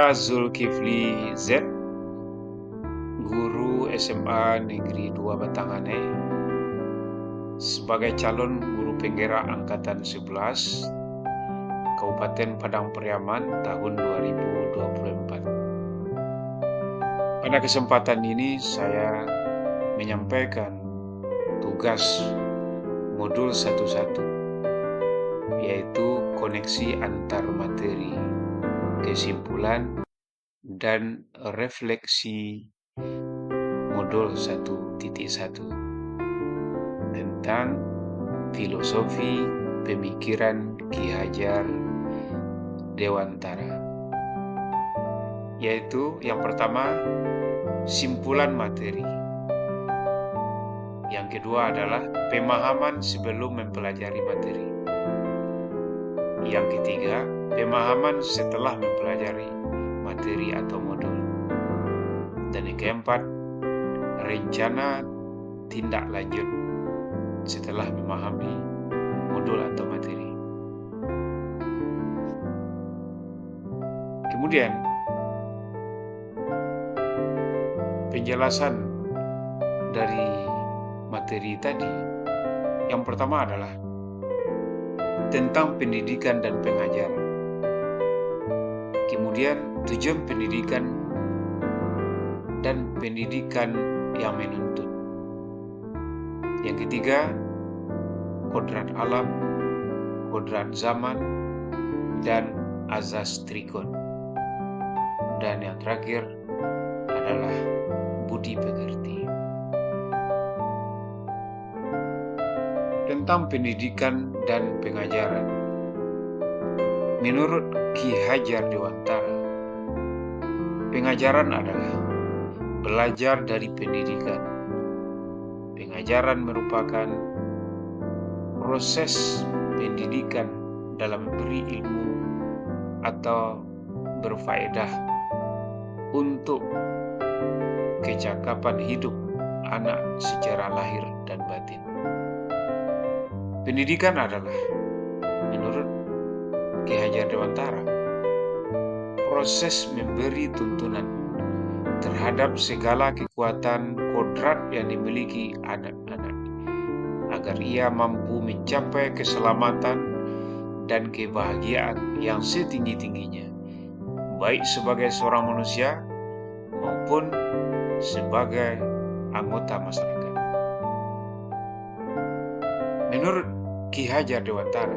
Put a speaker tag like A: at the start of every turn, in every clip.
A: Saya Zulkifli Z, guru SMA Negeri 2 Batanganai, sebagai calon guru penggerak Angkatan 11 Kabupaten Padang Pariaman tahun 2024. Pada kesempatan ini saya menyampaikan tugas modul 11, yaitu koneksi antar materi, kesimpulan, dan refleksi modul 1.1 tentang filosofi pemikiran Ki Hajar Dewantara, yaitu yang pertama simpulan materi, yang kedua adalah pemahaman sebelum mempelajari materi, yang ketiga pemahaman setelah mempelajari materi atau modul, dan yang keempat rencana tindak lanjut setelah memahami modul atau materi. Kemudian penjelasan dari materi tadi, yang pertama adalah tentang pendidikan dan pengajaran. Kemudian tujuan pendidikan dan pendidikan yang menuntut. Yang ketiga, kodrat alam, kodrat zaman, dan azas trikon. Dan yang terakhir adalah budi pekerti. Tentang pendidikan dan pengajaran, menurut Ki Hajar Dewantara, pengajaran adalah belajar dari pendidikan. Pengajaran merupakan proses pendidikan dalam memberi ilmu atau berfaedah untuk kecakapan hidup anak secara lahir dan batin. Pendidikan adalah, menurut Ki Hajar Dewantara, proses memberi tuntunan terhadap segala kekuatan kodrat yang dimiliki anak-anak, agar ia mampu mencapai keselamatan dan kebahagiaan yang setinggi-tingginya, baik sebagai seorang manusia maupun sebagai anggota masyarakat. Menurut Ki Hajar Dewantara,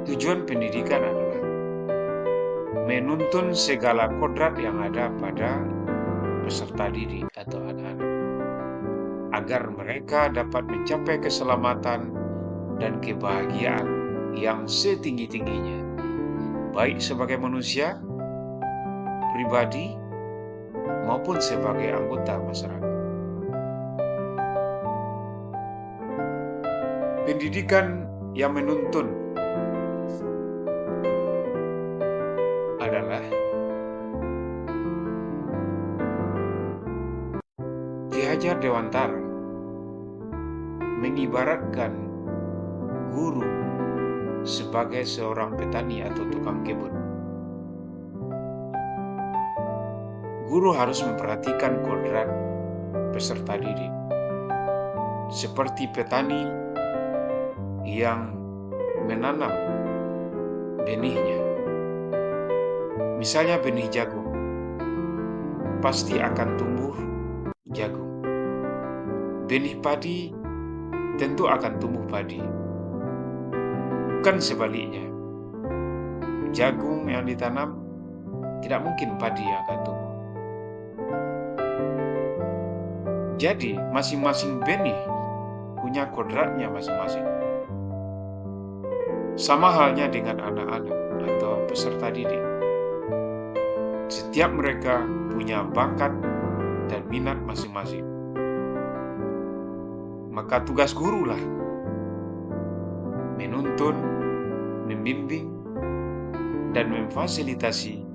A: tujuan pendidikan adalah menuntun segala kodrat yang ada pada peserta didik atau anak-anak, agar mereka dapat mencapai keselamatan dan kebahagiaan yang setinggi-tingginya, baik sebagai manusia, pribadi, maupun sebagai anggota masyarakat. Pendidikan yang menuntun adalah Ki Hajar Dewantara mengibaratkan guru sebagai seorang petani atau tukang kebun. Guru harus memperhatikan kodrat peserta didik, seperti petani yang menanam benihnya. Misalnya benih jagung, pasti akan tumbuh jagung. Benih padi tentu akan tumbuh padi. Bukan sebaliknya. Jagung yang ditanam, tidak mungkin padi yang akan tumbuh. Jadi, masing-masing benih punya kodratnya masing-masing. Sama halnya dengan anak-anak atau peserta didik. Setiap mereka punya bakat dan minat masing-masing. Maka tugas guru lah menuntun, membimbing, dan memfasilitasi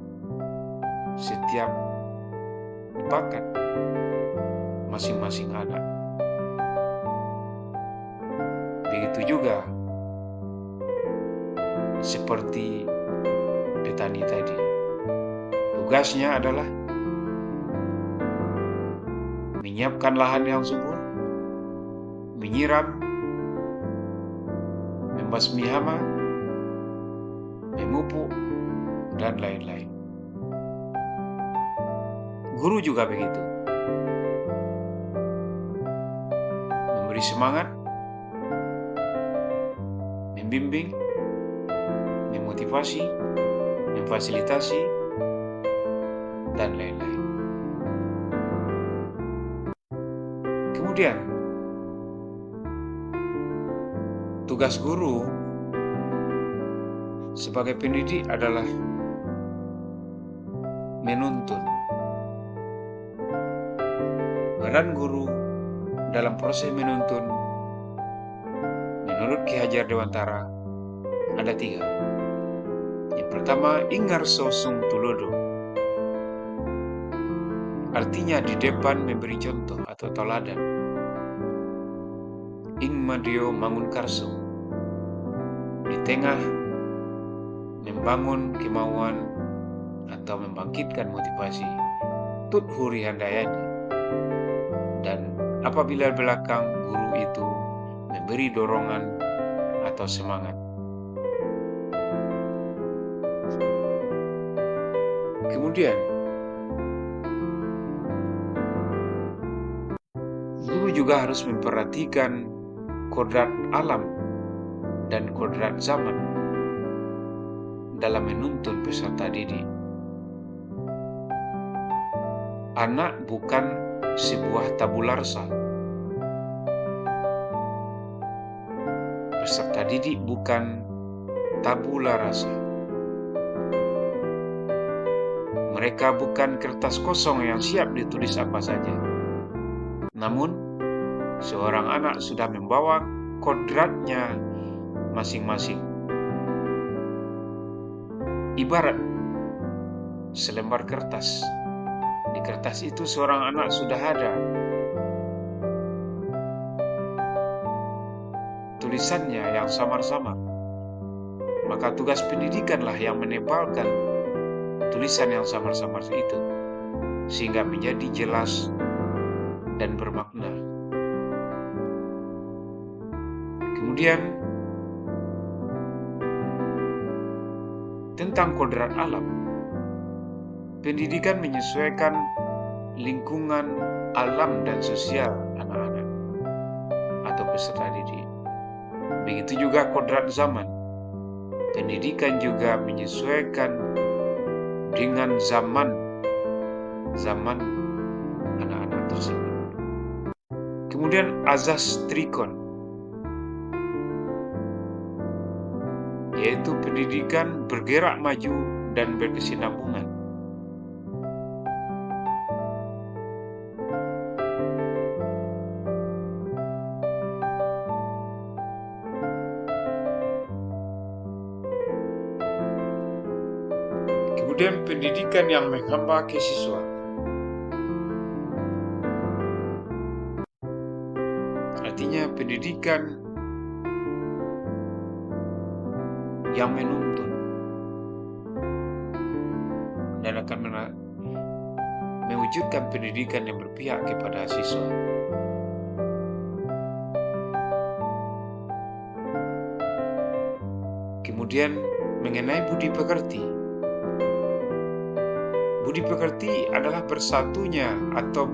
A: setiap bakat masing-masing anak. Begitu juga seperti petani tadi. Tugasnya adalah menyiapkan lahan yang subur, menyiram, membasmi hama, memupuk, dan lain-lain. Guru juga begitu, memberi semangat, membimbing, memotivasi, memfasilitasi, dan lain-lain. Kemudian, tugas guru sebagai pendidik adalah menuntun. Peran guru dalam proses menuntun menurut Ki Hajar Dewantara ada 3. Yang pertama, ingarso sung tulodo. Artinya di depan memberi contoh atau teladan. Ing madio mangun karso. Di tengah membangun kemauan atau membangkitkan motivasi. Tut huri handayani. Dan apabila belakang guru itu memberi dorongan atau semangat. Kemudian, guru juga harus memperhatikan kodrat alam dan kodrat zaman dalam menuntun peserta didik. Anak bukan sebuah tabula rasa. Peserta didik bukan tabula rasa. Mereka bukan kertas kosong yang siap ditulis apa saja. Namun, seorang anak sudah membawa kodratnya masing-masing. Ibarat selembar kertas. Di kertas itu seorang anak sudah ada tulisannya yang samar-samar. Maka tugas pendidikanlah yang menebalkan tulisan yang samar-samar itu sehingga menjadi jelas dan bermakna. Kemudian tentang kodrat alam, pendidikan menyesuaikan lingkungan alam dan sosial anak-anak atau peserta didik. Begitu juga kodrat zaman. Pendidikan juga menyesuaikan dengan zaman anak-anak tersebut. Kemudian azas trikon, yaitu pendidikan bergerak maju dan berkesinambungan. Kemudian pendidikan yang menghamba ke siswa. Artinya pendidikan yang menuntun dan akan mewujudkan pendidikan yang berpihak kepada siswa. Kemudian mengenai budi pekerti. Budi pekerti adalah bersatunya atau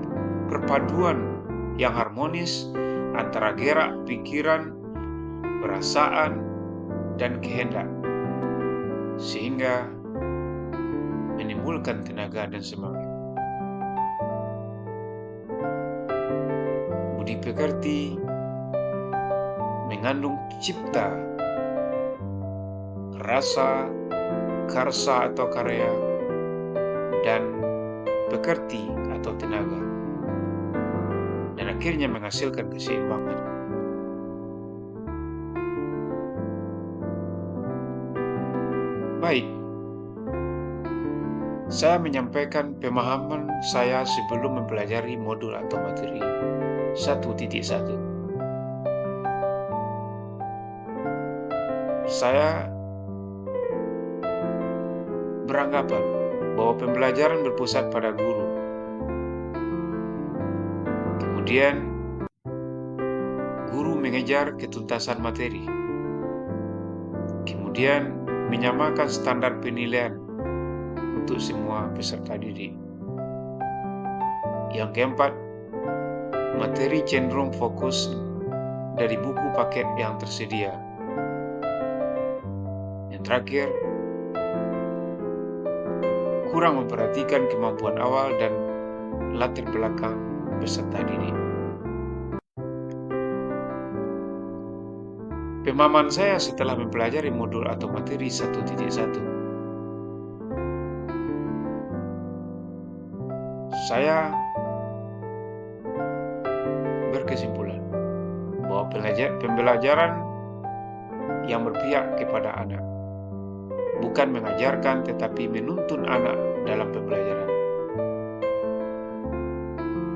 A: perpaduan yang harmonis antara gerak, pikiran, perasaan, dan kehendak, sehingga menimbulkan tenaga dan semangat. Budi pekerti mengandung cipta, rasa, karsa atau karya, dan pekerti atau tenaga, dan akhirnya menghasilkan keseimbangan. Baik, saya menyampaikan pemahaman saya sebelum mempelajari modul atau materi 1.1. Saya beranggapan bahwa pembelajaran berpusat pada guru. Kemudian, guru mengejar ketuntasan materi. Kemudian, menyamakan standar penilaian untuk semua peserta didik. Yang keempat, materi cenderung fokus dari buku paket yang tersedia. Yang terakhir, kurang memperhatikan kemampuan awal dan latar belakang peserta didik. Pemahaman saya setelah mempelajari modul atau materi 1.1. Saya berkesimpulan bahwa pembelajaran yang berpihak kepada anak, bukan mengajarkan tetapi menuntun anak dalam pembelajaran.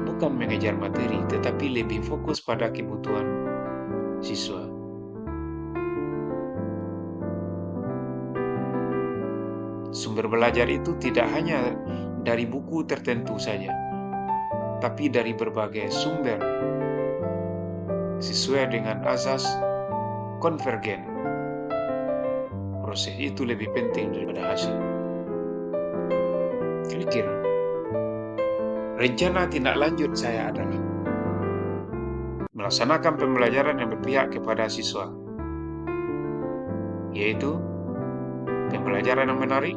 A: Bukan mengejar materi tetapi lebih fokus pada kebutuhan siswa. Sumber belajar itu tidak hanya dari buku tertentu saja, tapi dari berbagai sumber sesuai dengan azas konvergen. Proses itu lebih penting daripada hasil. Terakhir, rencana tindak lanjut saya adalah melaksanakan pembelajaran yang berpihak kepada siswa, yaitu pembelajaran yang menarik,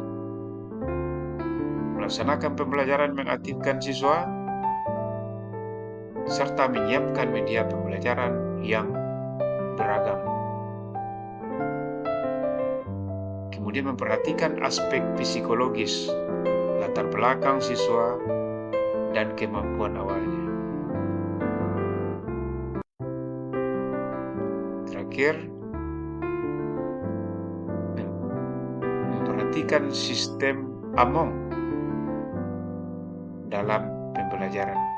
A: melaksanakan pembelajaran mengaktifkan siswa, serta menyiapkan media pembelajaran yang beragam. Kemudian memperhatikan aspek psikologis, latar belakang siswa, dan kemampuan awalnya. Terakhir, memperhatikan sistem AMONG dalam pembelajaran.